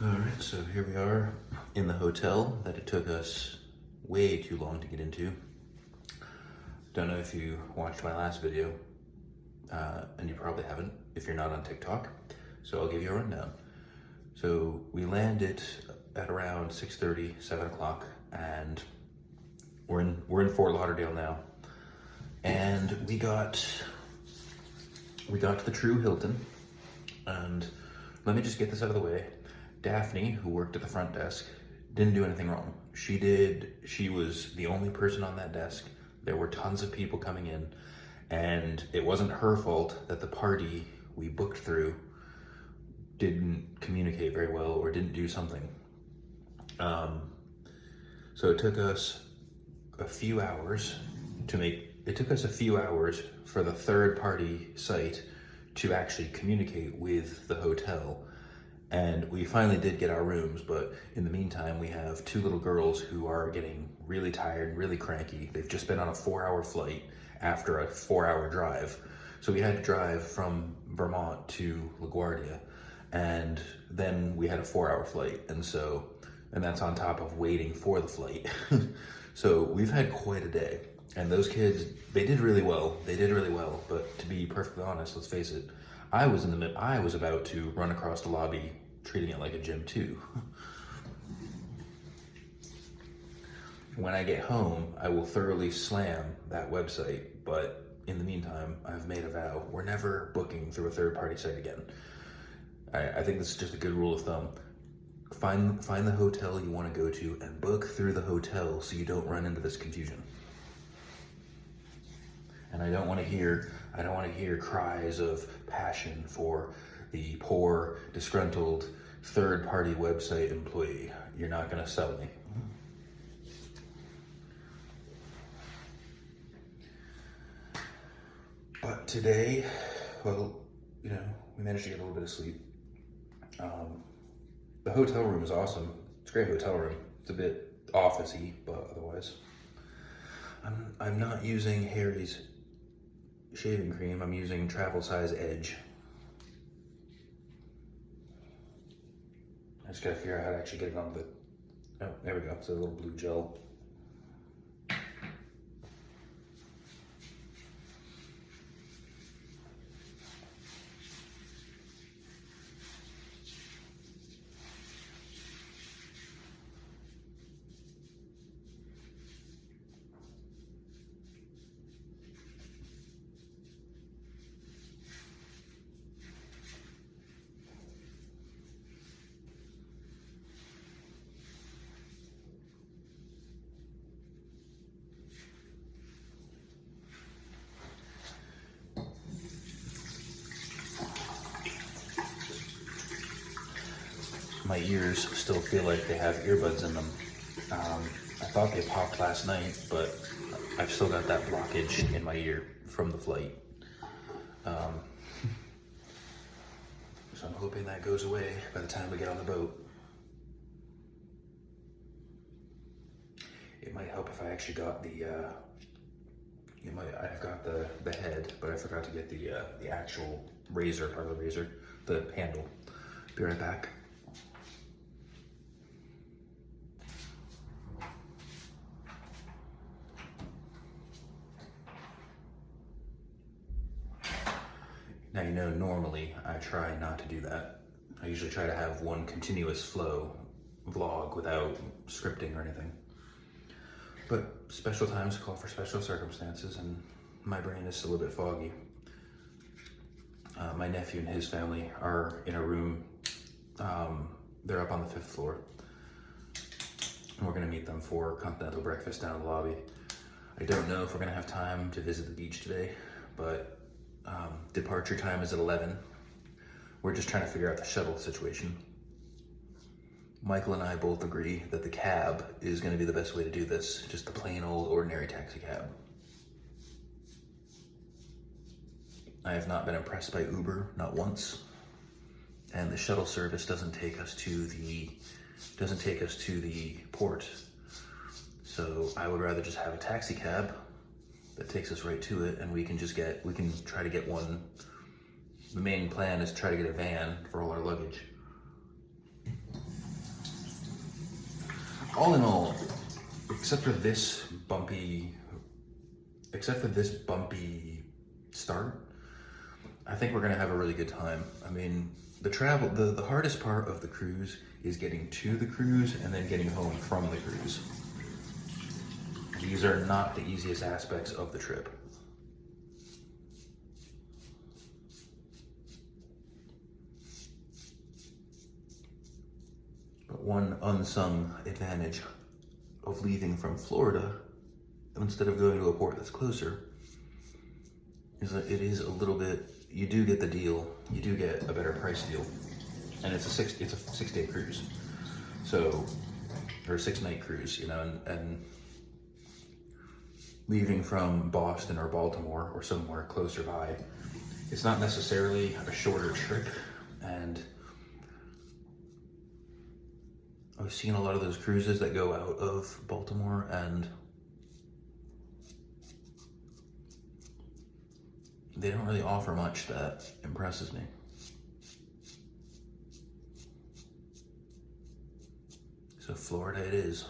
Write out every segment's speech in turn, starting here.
All right, so here we are in the hotel that it took us way too long to get into. Don't know if you watched my last video, and you probably haven't if you're not on TikTok, so I'll give you a rundown. So we landed at around 6:30, 7 o'clock, and we're in Fort Lauderdale now. And we got to the True Hilton, and let me just get this out of the way. Daphne, who worked at the front desk, didn't do anything wrong. She was the only person on that desk. There were tons of people coming in, and it wasn't her fault that the party we booked through didn't communicate very well or didn't do something. So it took us a few hours for the third party site to actually communicate with the hotel. And we finally did get our rooms, but in the meantime, we have two little girls who are getting really tired, really cranky. They've just been on a 4-hour flight after a 4-hour drive. So we had to drive from Vermont to LaGuardia, and then we had a 4-hour flight. And that's on top of waiting for the flight. So we've had quite a day. And those kids, they did really well. But to be perfectly honest, let's face it, I was about to run across the lobby treating it like a gym too. When I get home, I will thoroughly slam that website, but in the meantime, I've made a vow. We're never booking through a third-party site again. I think this is just a good rule of thumb. Find the hotel you want to go to and book through the hotel so you don't run into this confusion. And I don't want to hear cries of passion for the poor, disgruntled, third-party website employee. You're not going to sell me. But today, well, we managed to get a little bit of sleep. The hotel room is awesome. It's a great hotel room. It's a bit office-y, but otherwise. I'm not using Harry's shaving cream. I'm using travel size Edge. I just gotta figure out how to actually get it on the, oh, there we go. It's a little blue gel. My ears still feel like they have earbuds in them. I thought they popped last night, but I've still got that blockage in my ear from the flight. So I'm hoping that goes away by the time we get on the boat. It might help if I actually got I've got the head, but I forgot to get the actual razor, part of the razor, the handle. Be right back. Now, normally I try not to do that. I usually try to have one continuous flow vlog without scripting or anything. But special times call for special circumstances, and my brain is still a bit foggy. My nephew and his family are in a room. They're up on the 5th floor. And we're gonna meet them for continental breakfast down in the lobby. I don't know if we're gonna have time to visit the beach today, but departure time is at 11. We're just trying to figure out the shuttle situation. Michael and I both agree that the cab is going to be the best way to do this, just the plain old ordinary taxi cab. I have not been impressed by Uber, not once. And the shuttle service doesn't take us to the port. So I would rather just have a taxi cab that takes us right to it, and we can try to get one. The main plan is to try to get a van for all our luggage. all in all, except for this bumpy start, I think we're gonna have a really good time. I mean, the hardest part of the cruise is getting to the cruise and then getting home from the cruise. These are not the easiest aspects of the trip. But one unsung advantage of leaving from Florida instead of going to a port that's closer is that it is a little bit, you do get the deal, you do get a better price deal, and it's a 6-day cruise, so, or a 6-night cruise, you know, and leaving from Boston or Baltimore or somewhere closer by, it's not necessarily a shorter trip, and I've seen a lot of those cruises that go out of Baltimore, and they don't really offer much that impresses me. So Florida it is.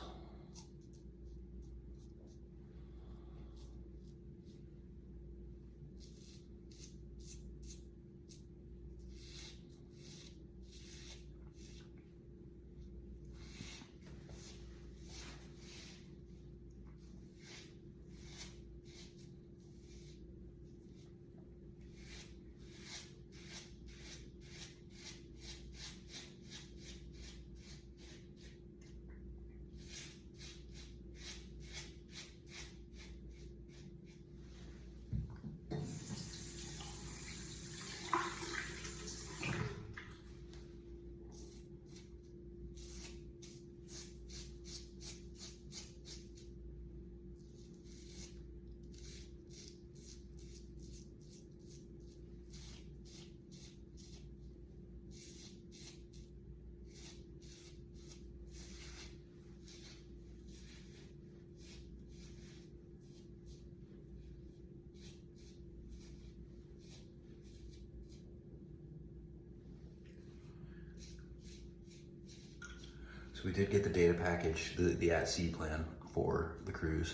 So we did get the data package, the at-sea plan for the cruise.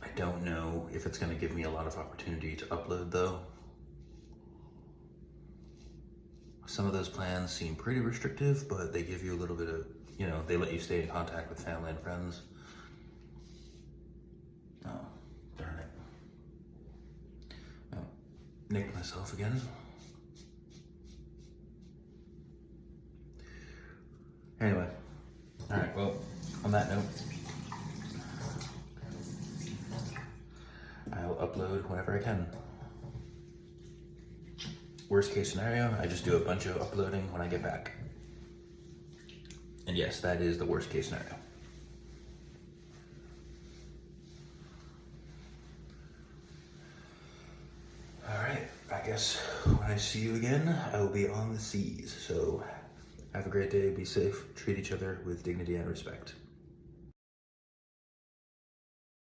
I don't know if it's gonna give me a lot of opportunity to upload though. Some of those plans seem pretty restrictive, but they give you a little bit of, you know, they let you stay in contact with family and friends. Oh, darn it. Oh, nicked myself again. Anyway, all right, well, on that note, I'll upload whenever I can. Worst case scenario, I just do a bunch of uploading when I get back. And yes, that is the worst case scenario. All right, I guess when I see you again, I will be on the seas, so have a great day, be safe, treat each other with dignity and respect.